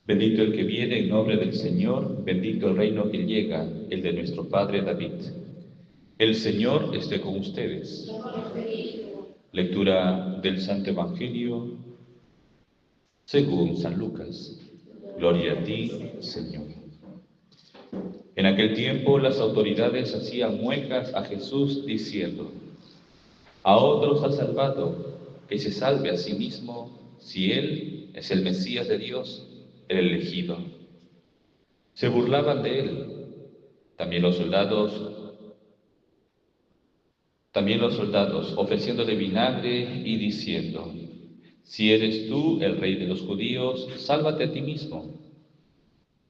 Bendito el que viene en nombre del Señor, bendito el reino que llega, el de nuestro Padre David. El Señor esté con ustedes. Lectura del Santo Evangelio según San Lucas. Gloria a ti, Señor. En aquel tiempo las autoridades hacían muecas a Jesús diciendo: a otros ha salvado, que se salve a sí mismo, si él es el Mesías de Dios, el elegido. Se burlaban de él. También los soldados, ofreciéndole vinagre y diciendo: si eres tú el rey de los judíos, sálvate a ti mismo.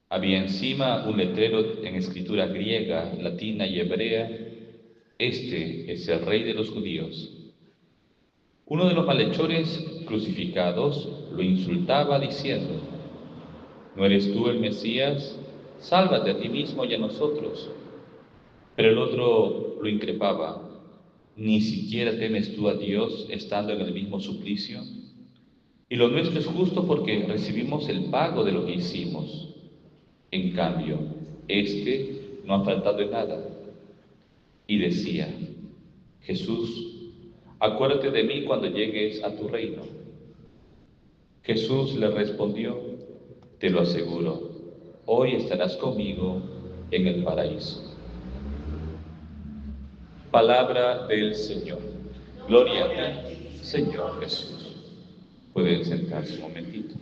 Había encima un letrero en escritura griega, latina y hebrea: este es el rey de los judíos. Uno de los malhechores crucificados lo insultaba diciendo: ¿no eres tú el Mesías? Sálvate a ti mismo y a nosotros. Pero el otro lo increpaba: ¿ni siquiera temes tú a Dios estando en el mismo suplicio? Y lo nuestro es justo porque recibimos el pago de lo que hicimos. En cambio, este no ha faltado en nada. Y decía: Jesús, acuérdate de mí cuando llegues a tu reino. Jesús le respondió: te lo aseguro, hoy estarás conmigo en el paraíso. Palabra del Señor. Gloria a ti, Señor Jesús. Pueden sentarse un momentito.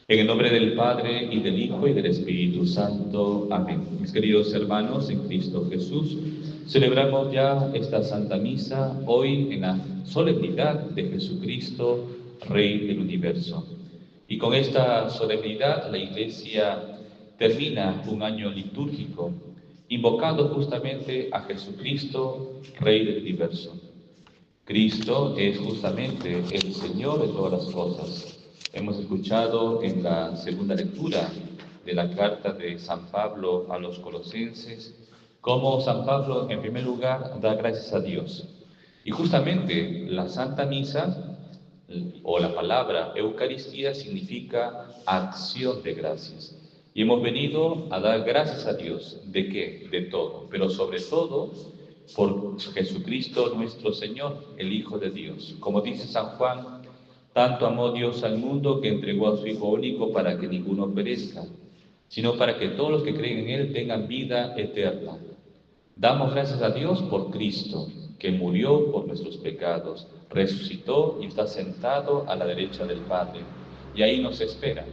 En el nombre del Padre, y del Hijo, y del Espíritu Santo. Amén. Mis queridos hermanos en Cristo Jesús, celebramos ya esta Santa Misa hoy en la solemnidad de Jesucristo, Rey del Universo. Y con esta solemnidad la Iglesia termina un año litúrgico, invocando justamente a Jesucristo, Rey del Universo. Cristo es justamente el Señor de todas las cosas. Hemos escuchado en la segunda lectura de la carta de San Pablo a los Colosenses cómo San Pablo, en primer lugar, da gracias a Dios. Y justamente la Santa Misa, o la palabra Eucaristía, significa acción de gracias. Y hemos venido a dar gracias a Dios. ¿De qué? De todo. Pero sobre todo, por Jesucristo nuestro Señor, el Hijo de Dios. Como dice San Juan: tanto amó Dios al mundo que entregó a su Hijo único para que ninguno perezca, sino para que todos los que creen en Él tengan vida eterna. Damos gracias a Dios por Cristo, que murió por nuestros pecados, resucitó y está sentado a la derecha del Padre, y ahí nos espera.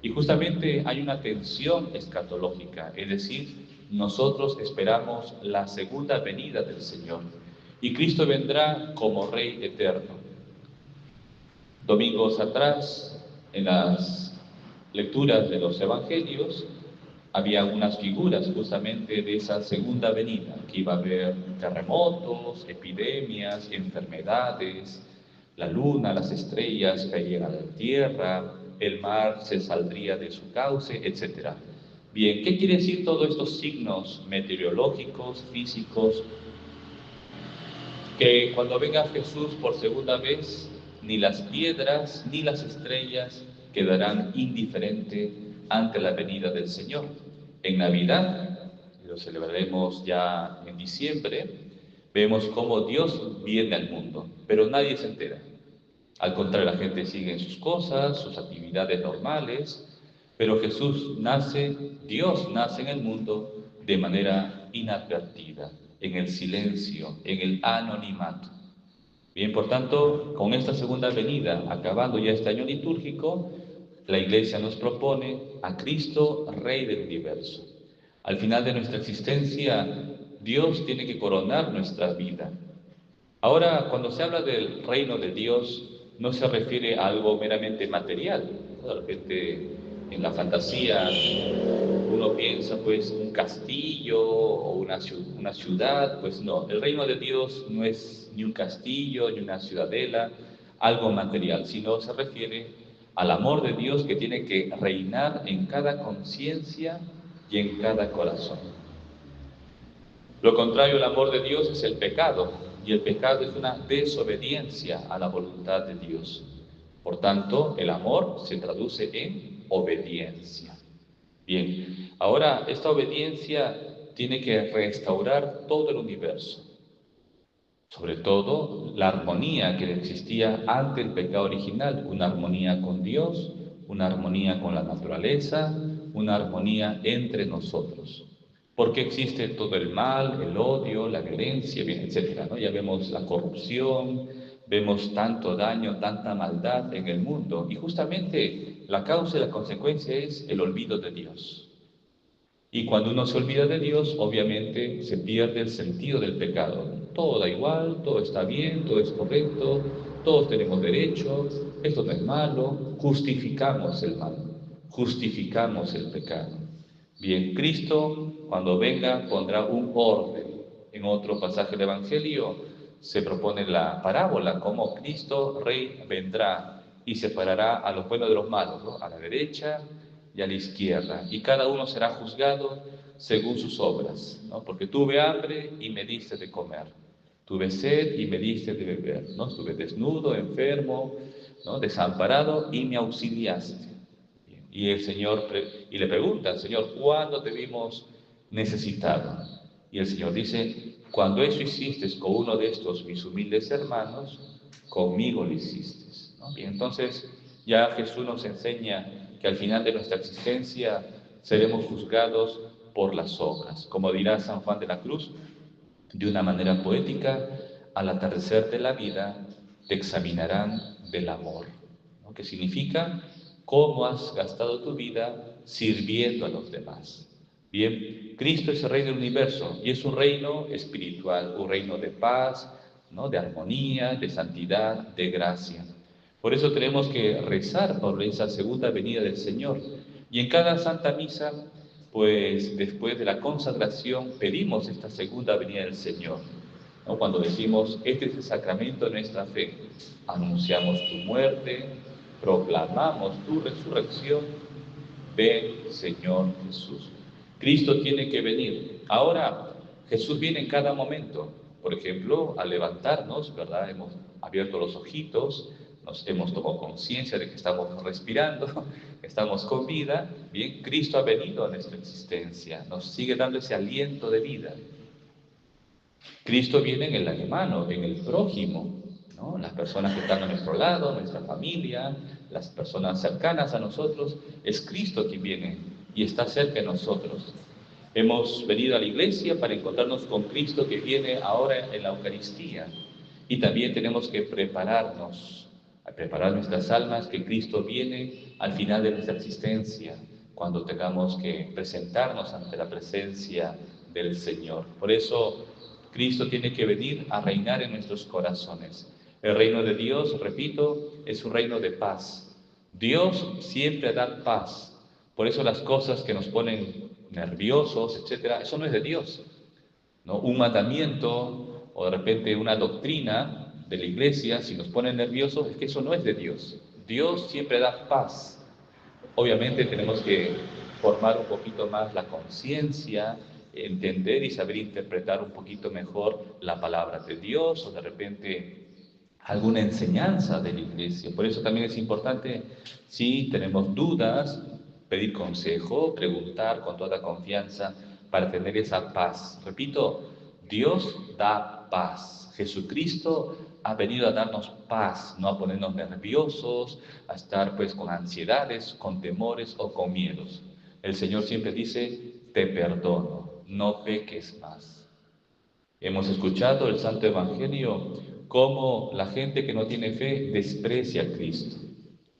Y justamente hay una tensión escatológica, es decir, nosotros esperamos la segunda venida del Señor, y Cristo vendrá como Rey eterno. Domingos atrás, en las lecturas de los Evangelios, había unas figuras justamente de esa segunda venida, que iba a haber terremotos, epidemias, enfermedades, la luna, las estrellas caerían a la tierra, el mar se saldría de su cauce, etc. Bien, ¿qué quiere decir todos estos signos meteorológicos, físicos? Que cuando venga Jesús por segunda vez, ni las piedras ni las estrellas quedarán indiferentes ante la venida del Señor. En Navidad, lo celebraremos ya en diciembre, vemos cómo Dios viene al mundo, pero nadie se entera. Al contrario, la gente sigue en sus cosas, sus actividades normales, pero Jesús nace, Dios nace en el mundo de manera inadvertida, en el silencio, en el anonimato. Bien, por tanto, con esta segunda venida, acabando ya este año litúrgico, la Iglesia nos propone a Cristo, Rey del Universo. Al final de nuestra existencia, Dios tiene que coronar nuestra vida. Ahora, cuando se habla del reino de Dios, no se refiere a algo meramente material. De repente, en la fantasía, uno piensa, pues, un castillo o una ciudad. Pues no, el reino de Dios no es ni un castillo, ni una ciudadela, algo material, sino se refiere al amor de Dios que tiene que reinar en cada conciencia y en cada corazón. Lo contrario al amor de Dios es el pecado, y el pecado es una desobediencia a la voluntad de Dios. Por tanto, el amor se traduce en obediencia. Bien, ahora esta obediencia tiene que restaurar todo el universo, sobre todo la armonía que existía ante el pecado original, una armonía con Dios, una armonía con la naturaleza, una armonía entre nosotros. Porque existe todo el mal, el odio, la violencia, bien, etcétera, ¿no? Ya vemos la corrupción, vemos tanto daño, tanta maldad en el mundo, y justamente la causa y la consecuencia es el olvido de Dios. Y cuando uno se olvida de Dios, obviamente se pierde el sentido del pecado. Todo da igual, todo está bien, todo es correcto, todos tenemos derechos, esto no es malo, justificamos el mal, justificamos el pecado. Bien, Cristo cuando venga pondrá un orden. En otro pasaje del Evangelio se propone la parábola, como Cristo Rey vendrá y separará a los buenos de los malos, ¿no? A la derecha y a la izquierda, y cada uno será juzgado según sus obras, ¿no? Porque tuve hambre y me diste de comer, tuve sed y me diste de beber, ¿no? Estuve desnudo, enfermo, ¿no? Desamparado y me auxiliaste. Y el Señor, y le preguntan, Señor, ¿cuándo te vimos necesitado? Y el Señor dice, cuando eso hiciste con uno de estos mis humildes hermanos, conmigo lo hiciste, ¿no? Y entonces ya Jesús nos enseña que al final de nuestra existencia seremos juzgados por las obras. Como dirá San Juan de la Cruz, de una manera poética, al atardecer de la vida te examinarán del amor, ¿no? Que significa cómo has gastado tu vida sirviendo a los demás. Bien, Cristo es el Rey del universo y es un reino espiritual, un reino de paz, ¿no? De armonía, de santidad, de gracia. Por eso tenemos que rezar por esa segunda venida del Señor. Y en cada Santa Misa, pues después de la consagración, pedimos esta segunda venida del Señor, ¿no? Cuando decimos, este es el sacramento de nuestra fe, anunciamos tu muerte, proclamamos tu resurrección, ven Señor Jesús. Cristo tiene que venir. Ahora, Jesús viene en cada momento. Por ejemplo, al levantarnos, ¿verdad? Hemos abierto los ojitos, nos hemos tomado conciencia de que estamos respirando, estamos con vida. Bien, Cristo ha venido a nuestra existencia, nos sigue dando ese aliento de vida. Cristo viene en el hermano, en el prójimo, ¿no? Las personas que están a nuestro lado, nuestra familia, las personas cercanas a nosotros, es Cristo quien viene y está cerca de nosotros. Hemos venido a la iglesia para encontrarnos con Cristo que viene ahora en la Eucaristía, y también tenemos que prepararnos, a preparar nuestras almas, que Cristo viene al final de nuestra existencia, cuando tengamos que presentarnos ante la presencia del Señor. Por eso Cristo tiene que venir a reinar en nuestros corazones. El reino de Dios, repito, es un reino de paz. Dios siempre da paz. Por eso las cosas que nos ponen nerviosos, etcétera, eso no es de Dios, ¿no? Un mandamiento o de repente una doctrina de la iglesia, si nos pone nerviosos, es que eso no es de Dios. Dios siempre da paz. Obviamente tenemos que formar un poquito más la conciencia, entender y saber interpretar un poquito mejor la palabra de Dios, o de repente alguna enseñanza de la iglesia. Por eso también es importante, si tenemos dudas, pedir consejo, preguntar con toda confianza para tener esa paz. Repito, Dios da paz. Jesucristo ha venido a darnos paz, no a ponernos nerviosos, a estar pues con ansiedades, con temores o con miedos. El Señor siempre dice, te perdono, no peques más. Hemos escuchado el Santo Evangelio cómo la gente que no tiene fe desprecia a Cristo.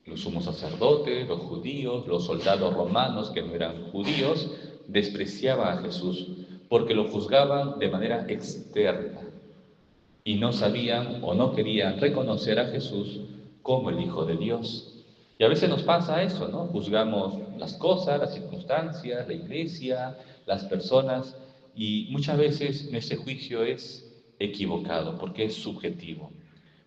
Los sumos sacerdotes, los judíos, los soldados romanos que no eran judíos, despreciaban a Jesús porque lo juzgaban de manera externa y no sabían o no querían reconocer a Jesús como el Hijo de Dios. Y a veces nos pasa eso, ¿no? Juzgamos las cosas, las circunstancias, la iglesia, las personas, y muchas veces ese juicio es equivocado, porque es subjetivo.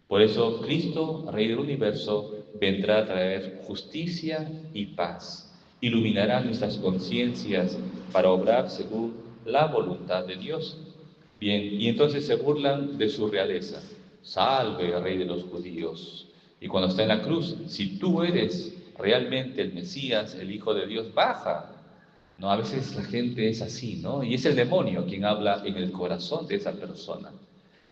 Por eso Cristo, Rey del universo, vendrá a traer justicia y paz. Iluminará nuestras conciencias para obrar según la voluntad de Dios. Bien, y entonces se burlan de su realeza. Salve, Rey de los judíos. Y cuando está en la cruz, si tú eres realmente el Mesías, el Hijo de Dios, baja. No, a veces la gente es así, ¿no? Y es el demonio quien habla en el corazón de esa persona,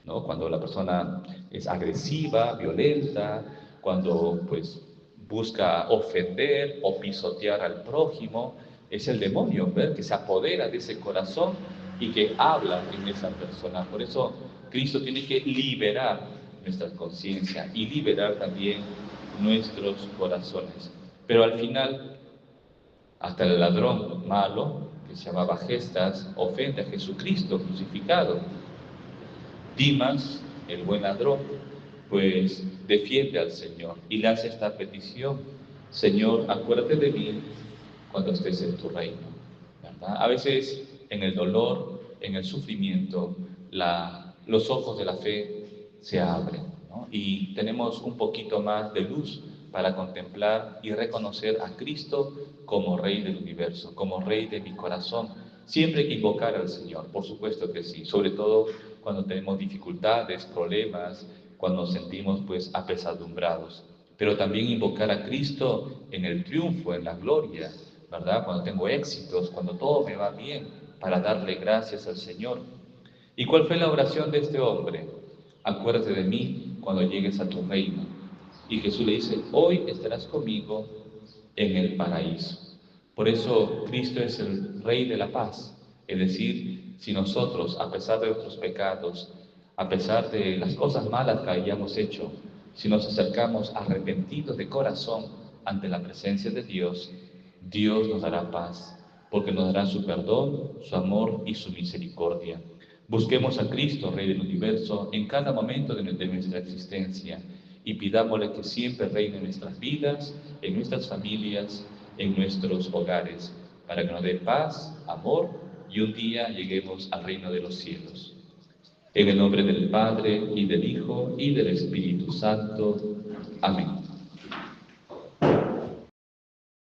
¿no? Cuando la persona es agresiva, violenta, cuando pues busca ofender o pisotear al prójimo, es el demonio, ¿ver? Que se apodera de ese corazón y que habla en esa persona. Por eso Cristo tiene que liberar nuestra conciencia y liberar también nuestros corazones. Pero al final, hasta el ladrón malo, que se llamaba Gestas, ofende a Jesucristo crucificado. Dimas, el buen ladrón, pues defiende al Señor y le hace esta petición: Señor, acuérdate de mí cuando estés en tu reino, ¿verdad? A veces en el dolor, en el sufrimiento, los ojos de la fe se abren, ¿no? Y tenemos un poquito más de luz para contemplar y reconocer a Cristo como Rey del universo, como Rey de mi corazón. Siempre hay que invocar al Señor, por supuesto que sí, sobre todo cuando tenemos dificultades, problemas, cuando nos sentimos pues apesadumbrados. Pero también invocar a Cristo en el triunfo, en la gloria, ¿verdad? Cuando tengo éxitos, cuando todo me va bien, para darle gracias al Señor. ¿Y cuál fue la oración de este hombre? Acuérdate de mí cuando llegues a tu reino. Y Jesús le dice: hoy estarás conmigo en el paraíso. Por eso Cristo es el Rey de la paz. Es decir, si nosotros, a pesar de nuestros pecados, a pesar de las cosas malas que hayamos hecho, si nos acercamos arrepentidos de corazón ante la presencia de Dios, Dios nos dará paz, porque nos dará su perdón, su amor y su misericordia. Busquemos a Cristo, Rey del universo, en cada momento de nuestra existencia y pidámosle que siempre reine en nuestras vidas, en nuestras familias, en nuestros hogares, para que nos dé paz, amor y un día lleguemos al reino de los cielos. En el nombre del Padre, y del Hijo, y del Espíritu Santo. Amén.